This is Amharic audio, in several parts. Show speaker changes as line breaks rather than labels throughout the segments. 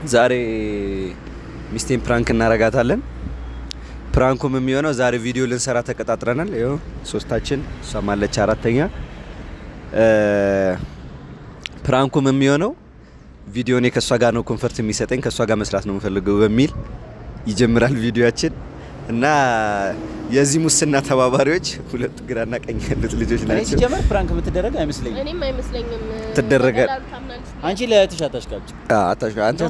ዛሬ ሚስቴን ፕራንክ እናረጋታለን። ፕራንኩም የሚሆነው ዛሬ ቪዲዮ ልንሰራ ተቀጣጥረናል። ይኸው ሶስታችን እሷም አለች አራተኛ። ፕራንኩም የሚሆነው ቪዲዮ እኔ ከሷ ጋር ነው ኮንፈርት የሚሰጠኝ ከሷ ጋር መስራት ነው የምፈልገው በሚል ይጀምራል ቪዲዮአችን እና የዚህ ሙስና ተባባሪዎች ሁለት ግራና ቀኝ ያሉት ልጆች ናቸው።
እኔ ሲጀመር ፕራንክ የምትደረግ አይመስለኝም።
እኔም አይመስለኝም
ትደረጋል።
አንቺ ለተሻታሽ ካልጭ
አንተ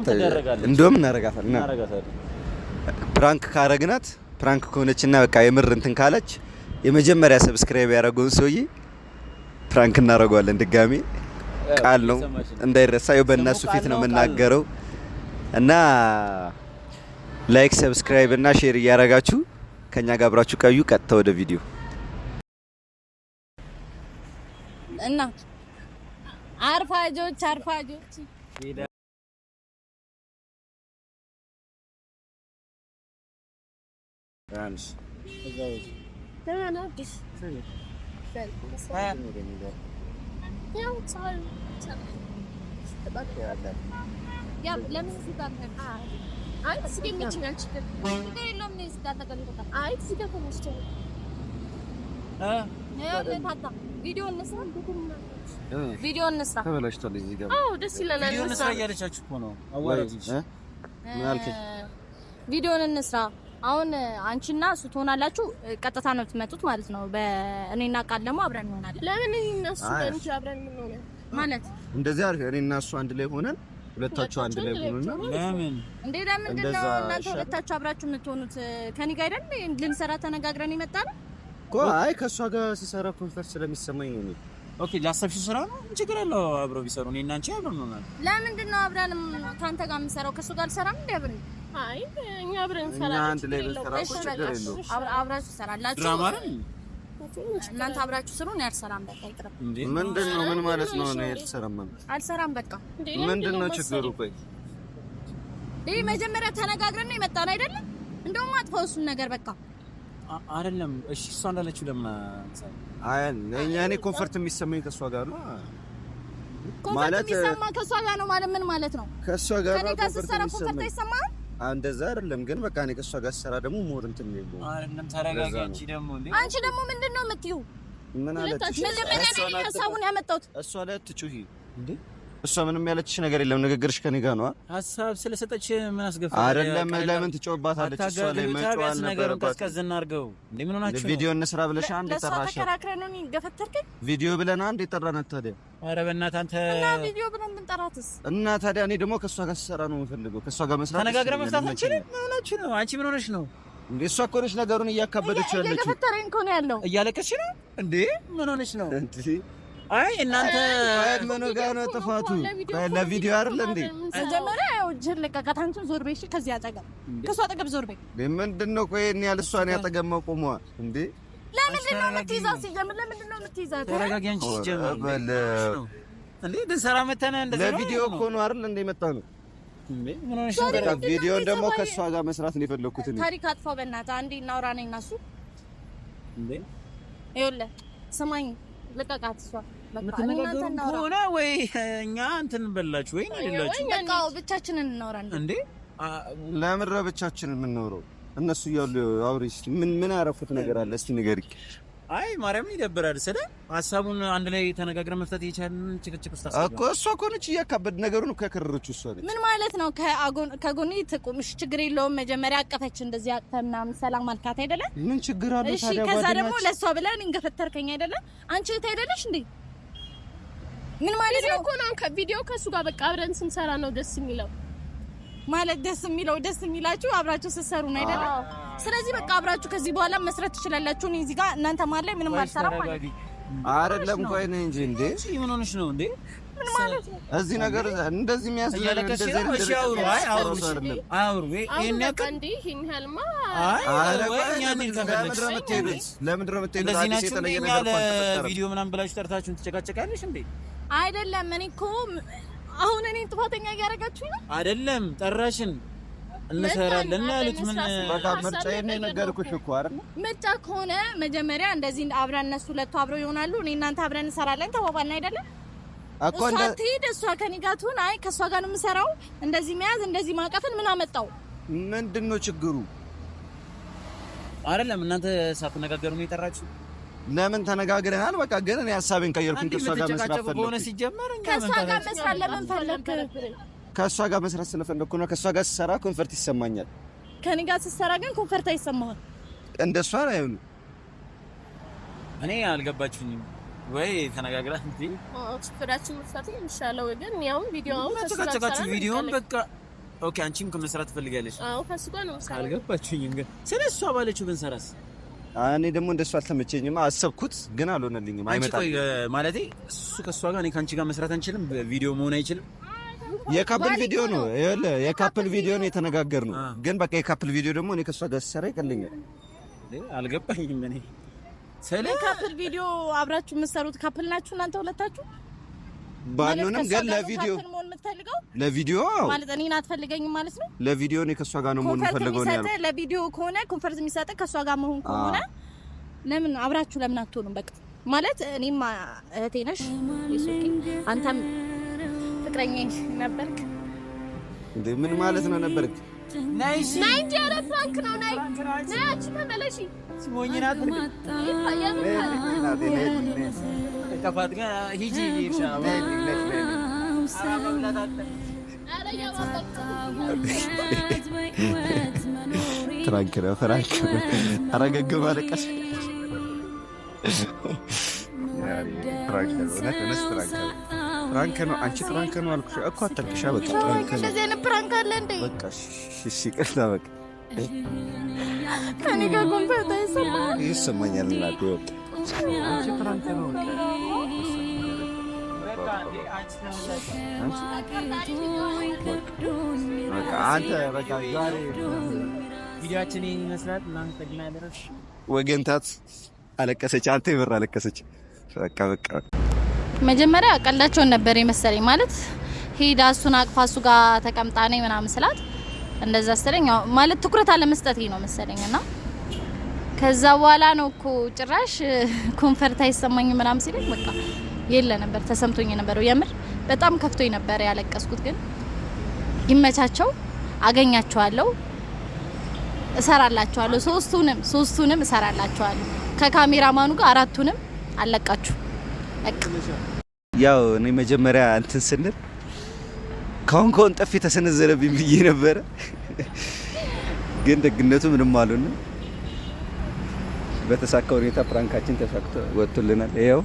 እንደውም እናረጋታለን። ፕራንክ ካረግናት ፕራንክ ከሆነችና በቃ የምር እንትን ካለች የመጀመሪያ ሰብስክራይብ ያደረገውን ሰውዬ ፕራንክ እናረጋዋለን። ድጋሚ ቃል ነው እንዳይረሳ። ይኸው በእነሱ ፊት ነው የምናገረው እና ላይክ ሰብስክራይብ እና ሼር እያረጋችሁ ከኛ ጋር አብራችሁ ቀዩ። ቀጥታ ወደ ቪዲዮ
እና አርፋጆች
ራንስ
ተናናዲስ ቪዲዮ እንስራ
ተበላሽቷል። እዚህ ጋር
አዎ ደስ ይለናል።
ቪዲዮ እንስራ እያለቻችሁ እኮ ነው። አዋራጅሽ
ምን አልከኝ?
ቪዲዮን እንስራ። አሁን አንቺና እሱ ትሆናላችሁ። ቀጥታ ነው የምትመጡት ማለት ነው። በእኔና ቃል ደግሞ አብረን እንሆናለን። ለምን እነሱ አንቺ አብረን ምን ሆነ ማለት
እንደዚህ አይደል? እኔና እሱ አንድ ላይ ሆነን ሁለታችሁ አንድ ላይ ሆነና
ለምን
እንዴ? ለምንድን ነው እናንተ ሁለታችሁ አብራችሁ የምትሆኑት? ከኔ ጋር አይደል ልንሰራ ተነጋግረን ይመጣል
እኮ። አይ ከሷ ጋር ሲሰራ ኮንፈርት ስለሚሰማኝ ነው።
ኦኬ ላሰብሽው ስራ ነው ችግር አለው። አብረው ቢሰሩ እኔና አንቺ አብረን እንሆናለን።
ለምንድን ነው አብረን ካንተ ጋር የምንሰራው? ከሱ ጋር አልሰራም እንዴ? አብረን አይ እኛ አብረን እንሰራለን።
እኛ አንድ ላይ ብንሰራ ችግር የለውም።
አብራችሁ ትሰራላችሁ።
ድራማ አይደል?
እናንተ አብራችሁ ስሩ። ነው ያልሰራም በቃ ይቅርብ።
ምንድነው? ምን ማለት ነው? ነው ያልሰራም ማለት
አልሰራም በቃ።
ምንድነው ችግሩ? ቆይ
ይሄ መጀመሪያ ተነጋግረን ነው የመጣን አይደል? እንደውም አጥፋው እሱን ነገር በቃ
አይደለም። እሺ እሷ እንዳለችው ለምን
አይ እኔ ኮንፈርት የሚሰማኝ ከሷ ጋር ነው
ማለት የሚሰማ ከሷ ጋር ነው ማለት ምን ማለት ነው?
ከሷ ጋር
ነው ኮንፈርት ይሰማል።
እንደዛ አይደለም ግን በቃ እኔ ከሷ ጋር ሰራ ደግሞ ሞር እንትን ነው
አይደለም። ተረጋጋ።
አንቺ ደግሞ ምንድነው የምትይው?
ምን አለች?
ምን ሀሳቡን ያመጣሁት
እሷ ላይ አትጩሂ እንዴ! እሷ ምንም ያለችሽ ነገር የለም። ንግግርሽ ከኔ ጋር ነው።
ሀሳብ ስለሰጠች ምን አስገፋ?
አይደለም ለምን ትጮህባታለች? እሷ ላይ መጮህ
ነገሩን ቀዝቀዝ እናርገው። እንዴ ምን ሆናችሁ?
ቪዲዮ እንስራ ብለሽ አንድ ጠራሽ።
ተከራክረን ነው ገፈተርከኝ።
ቪዲዮ ብለና አንድ ጠራናት። ታዲያ
ኧረ በእናትህ አንተ
እና ቪዲዮ ብለን ብንጠራትስ?
እና ታዲያ እኔ ደግሞ ከሷ ጋር ሰራ ነው የምፈልገው። ከሷ ጋር መስራት
ተነጋግረን መፍታት አንችልም? ምን ሆናችሁ ነው? አንቺ ምን ሆነሽ ነው
እንዴ? እሷ እኮ ነች ነገሩን እያካበደች ያለችው።
እየገፈተረኝ እኮ ነው ያለው።
እያለቀስሽ ነው እንዴ? ምን ሆነሽ ነው እንዴ? አይ እናንተ
ምን ጋር ነው ጥፋቱ? ለቪዲዮ አይደል እንዴ?
መጀመሪያ ያው ጅል ለቀቃት። አንቺም ዞር በይ እሺ። ከዚህ አጠገብ ከሷ አጠገብ ዞር በይ።
ምንድነው? ቆይ እኔ ያለ እሷን ያጠገብ መቆሟ እንዴ?
ለምንድን ነው የምትይዛት? ሲጀምር ለምንድን ነው የምትይዛት?
ተረጋጊ አንቺ። ሲጀምር እንዴ ልንሰራ መተና እንደዛ ነው።
ለቪዲዮ እኮ ነው አይደል እንዴ መጣ ነው
እንዴ? ምን ሆነሽ ነው?
ቪዲዮን ደግሞ ከሷ ጋር መስራት ነው የፈለኩት እኔ።
ታሪክ አጥፋው በእናትህ። አንዴ እናውራ ነኝ እና እሱ
እንዴ
ይኸውልህ ስማኝ፣ ልቀቃት። እሷ
ምትነጋገሩ ከሆነ ወይ እኛ እንትን በላችሁ ወይ አይደላችሁ?
በቃ ብቻችንን እናወራለን
እንዴ?
ለምን ብቻችንን የምንኖረው? እነሱ እያሉ አውሪሽ ምን አረፉት ነገር አለ? እስቲ ንገሪ።
አይ ማርያምን ይደብራል። ስለ ሀሳቡን አንድ ላይ ተነጋግረን መፍታት የቻልን ጭቅጭቅ ውስጥ አስገባ
እኮ። እሷ እኮ ነች እያካበድ ነገሩን እኮ ያከረረችው እሷ ነች።
ምን ማለት ነው? ከጎኔ ትቁምሽ፣ ችግር የለውም። መጀመሪያ አቀፈች እንደዚህ አቅፈ ምናምን ሰላም ማልካት አይደለም?
ምን ችግር አለ ታዲያ?
ከዛ ደግሞ ለሷ ብለን እንገፈተርከኝ አይደለም? አንቺ እህት አይደለሽ እንዴ? ምን ማለት ነው? እኮ ነው ከቪዲዮ ከሱ ጋር በቃ አብረን ስንሰራ ነው ደስ የሚለው። ማለት ደስ የሚላችሁ አብራችሁ ስትሰሩ ነው አይደለም? ስለዚህ በቃ አብራችሁ ከዚህ በኋላ መስራት ትችላላችሁ። እኔ እዚህ ጋር እናንተ ማለት ላይ ምንም አልሰራም ማለት
አይደለም። ቆይ ነኝ እንጂ እንዴ
ምን ሆነሽ ነው እንዴ?
ምን ማለት ነው?
እዚህ ነገር እንደዚህ የሚያስደርግ እንደዚህ
እሺ፣ አውሩ ወይ ይሄን ያክል
እንዴ? ይሄን ህልማ
ለምንድን ነው የምትሄዱት? አዲስ የተለየ ነገር
ተፈጠረ ቪዲዮ ምናምን ብላችሁ ጠርታችሁን ትጨቃጨቃለሽ እንዴ?
አይደለም። እኔ እኮ አሁን እኔ ጥፋተኛ እያደረጋችሁ ነው
አይደለም? ጠራሽን እንሰራለን ያሉት ምን
በቃ ምርጫዬን ነው የነገርኩሽ እኮ አይደል?
ምርጫ ከሆነ መጀመሪያ እንደዚህ አብረን እነሱ ሁለቱ አብረው ይሆናሉ፣ እኔ እናንተ አብረን እንሰራለን ተባባልን አይደለም?
እኮ እንደ
ትሄድ እሷ ከኔ ጋር ትሁን። አይ ከእሷ ጋር ነው የምሰራው። እንደዚህ መያዝ እንደዚህ ማቀፍን ምን አመጣው?
ምንድነው ችግሩ?
አይደለም እናንተ ሳትነጋገሩ ነው የጠራችሁ?
ለምን ተነጋግረናል። በቃ ግን እኔ ሐሳቤን ቀየርኩኝ። ከእሷ ጋር መስራት ፈልኩ።
ከእሷ ጋር መስራት ለምን ፈለክ?
ከእሷ ጋር መስራት ስለፈለኩ ነው። ከእሷ ጋር ስሰራ ኮንፈርት ይሰማኛል።
ከኔ ጋር ስሰራ ግን ኮንፈርት አይሰማህም?
እንደሷ አይሆንም።
እኔ አልገባችሁኝም ወይ? ተነጋግራችሁ እንዴ?
ፍራችን መስራት ይሻላል ግን ያው
ቪዲዮውን በቃ ኦኬ። አንቺም ከመስራት ትፈልጋለሽ?
አዎ ከሱ ጋር ነው መስራት።
አልገባችሁኝም ግን ስለሷ ባለችው ብንሰራስ?
እኔ ደግሞ እንደሱ አልተመቸኝም። አሰብኩት ግን አልሆነልኝም። አይመጣም
ማለቴ እሱ ከሷ ጋር እኔ ካንቺ ጋር መስራት አንችልም። ቪዲዮ መሆን አይችልም።
የካፕል ቪዲዮ ነው። ይኸውልህ የካፕል ቪዲዮ ነው የተነጋገርነው። ግን በቃ የካፕል ቪዲዮ ደግሞ እኔ ከሷ ጋር ስሰራ ይቀልኛል።
አልገባኝም እኔ
ስለ ካፕል ቪዲዮ አብራችሁ የምትሰሩት ካፕል ናችሁ እናንተ ሁለታችሁ?
ባንሆንም ግን ለቪዲዮ
ማለት እኔን አትፈልገኝም ማለት ነው።
ለቪዲዮ እኔ ከሷ ጋር ነው መሆን ፈልገው ነው ያለው።
ለቪዲዮ ከሆነ ኮንፈርት የሚሰጥ ከሷ ጋር መሆን ከሆነ ለምን አብራችሁ ለምን አትሆኑም? በቃ ማለት እኔም እህቴ ነሽ ይሱቂ አንተም ፍቅረኛ ነበርክ
እንዴ? ምን ማለት ነው ነበርክ?
ናይ እንጂ ኧረ ፍራንክ ነው። ናይ አንቺ ተመለሺ
ሲሞኝናት ከፋት ጋር ሂጂ ይሻባ
ፍራንክ ነው ፍራንክ ነው። አረጋግ ማለቀስ ፍራንክ ነው። አንቺ ፍራንክ ነው አልኩሽ እኮ አታልቅሻ። በቃ ፍራንክ ነው።
እንደዚህ አይነት ፍራንክ አለ እንዴ?
በቃ እሺ ቅርታ በቃ
ከኔ ጋር ኮንፈርት
ይሰማኛል። እናቴ ወጣ አንቺ ፍራንክ ነው በቃ አንተ በቃ ዛሬ
ቪዲዮአችን ይመስላል። እናንተ ግን አይደረሽ
ወገንታት አለቀሰች። አንተ ይበር አለቀሰች። በቃ
መጀመሪያ ቀላቸውን ነበር የመሰለኝ። ማለት ሄዳ እሱን አቅፋ እሱ ጋር ተቀምጣ ነኝ ምናምን ስላት እንደዛ ስለኝ ማለት ትኩረት አለ መስጠት ነው መሰለኝና ከዛ በኋላ ነው እኮ ጭራሽ ኮንፈርት አይሰማኝ ምናምን ሲለኝ በቃ የለ ነበር ተሰምቶኝ ነበር። የምር በጣም ከፍቶኝ ነበር ያለቀስኩት። ግን ይመቻቸው፣ አገኛቸዋለሁ፣ እሰራላቸዋለሁ። ሶስቱንም እሰራላቸዋለሁ ከካሜራማኑ ጋር አራቱንም አለቃችሁ። በቃ
ያው እኔ መጀመሪያ እንትን ስንል ካሁን ጠፊ ተሰነዘረብኝ ብዬ ነበረ። ግን ደግነቱ ምንም አልሆነም። በተሳካ ሁኔታ ፕራንካችን ተሳክቶ ወጥቶልናል። ይሄው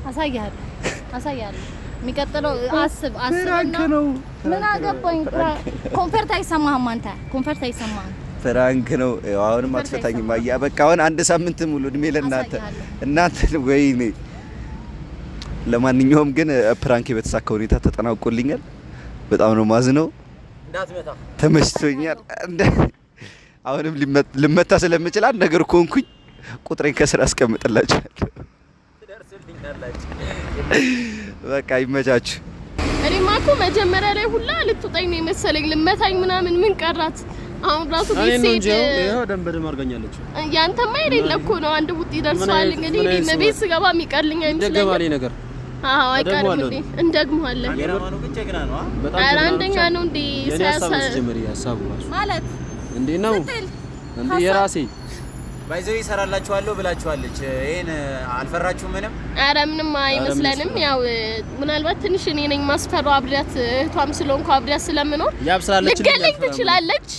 አሳያለሁ። የሚቀጥለው አስብ ፕራንክ ነው።
ምን አገባኝ? ኮንፈርት አይሰማህም አንተ? ኮንፈርት አይሰማህም?
ፕራንክ ነው። አሁንም አትፈታኝም። አያ በቃ አሁን አንድ ሳምንት ሙሉ እድሜ ለእናንተ ወይኔ። ለማንኛውም ግን ፕራንክ በተሳካ ሁኔታ ተጠናቆልኛል። በጣም ነው ማዝነው።
እንዳትመታ
ተመችቶኛል። አሁንም ልመታ ስለምችል አንድ ነገር ኮንኩኝ። ቁጥሬን ከስራ አስቀምጥላችኋለሁ። በቃ ይመቻችሁ።
እኔማ እኮ መጀመሪያ ላይ ሁላ ልትውጣኝ ነው የመሰለኝ። ልመታኝ ምናምን ምን ቀራት? አሁን ራሱ ቤት ሲሄድ
ይሄው ደንበደም አርጋኛለች።
ያንተማ የሌለ እኮ ነው። አንድ ቡጥ ይደርሰዋል። እንግዲህ እኔ ቤት ስገባ የሚቀርልኝ አይመስለኝም።
ደገማሌ ነገር
አዎ አይቀርም እንዴ? እንደግመዋለን።
ካሜራማኑ ግን ጀግና ነው።
በጣም አንደኛ ነው እንዴ?
ያሳቡ
ማለት
እንዴ ነው እንዴ? የራሴ ባይዘው ይሰራላችኋለሁ ብላችኋለች። ይሄን አልፈራችሁም? ምንም
ኧረ ምንም አይመስለንም። ያው ምናልባት ትንሽ እኔ ነኝ ማስፈራው። አብሪያት እህቷም ስለሆንኩ አብሪያት ስለምኖር ልትገለኝ ትችላለች።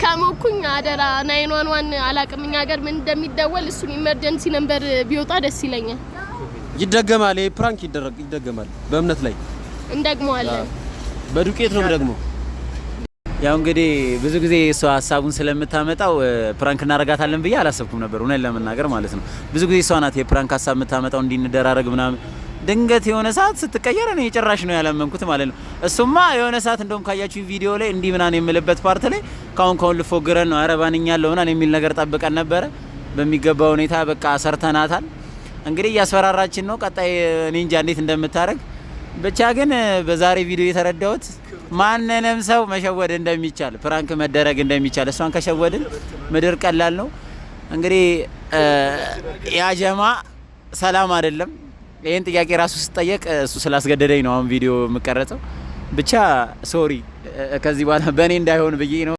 ከሞኩኝ አደራ 911 አላቅም እኛ ሀገር ምን እንደሚደወል እሱን ኢመርጀንሲ ነምበር ቢወጣ ደስ ይለኛል።
ይደገማል። ይሄ ፕራንክ ይደገማል። በእምነት ላይ እንደግመዋለን። በዱቄት ነው ደግሞ ያው እንግዲህ ብዙ ጊዜ እሷ ሀሳቡን ስለምታመጣው ፕራንክ እናረጋታለን ብዬ አላሰብኩም ነበር፣ እውነት ለመናገር ማለት ነው። ብዙ ጊዜ እሷ ናት የፕራንክ ሀሳብ የምታመጣው እንዲንደራረግ ምናምን። ድንገት የሆነ ሰዓት ስትቀየር እኔ ጭራሽ ነው ያላመንኩት ማለት ነው። እሱማ የሆነ ሰዓት እንደውም ካያችሁ ቪዲዮ ላይ እንዲህ ምናምን የምልበት ፓርት ላይ ካሁን ልፎግረን ነው አረባንኛለሁ ምናምን የሚል ነገር ጠብቀን ነበረ። በሚገባ ሁኔታ በቃ ሰርተናታል። እንግዲህ እያስፈራራችን ነው። ቀጣይ እኔ እንጃ እንዴት እንደምታረግ ብቻ። ግን በዛሬ ቪዲዮ የተረዳሁት ማንንም ሰው መሸወድ እንደሚቻል፣ ፕራንክ መደረግ እንደሚቻል። እሷን ከሸወድን ምድር ቀላል ነው። እንግዲህ ያ ጀማ ሰላም አይደለም። ይሄን ጥያቄ ራሱ ስጠየቅ እሱ ስላስገደደኝ ነው አሁን ቪዲዮ የምቀረጸው። ብቻ ሶሪ ከዚህ በኋላ በእኔ እንዳይሆን ብዬ ነው።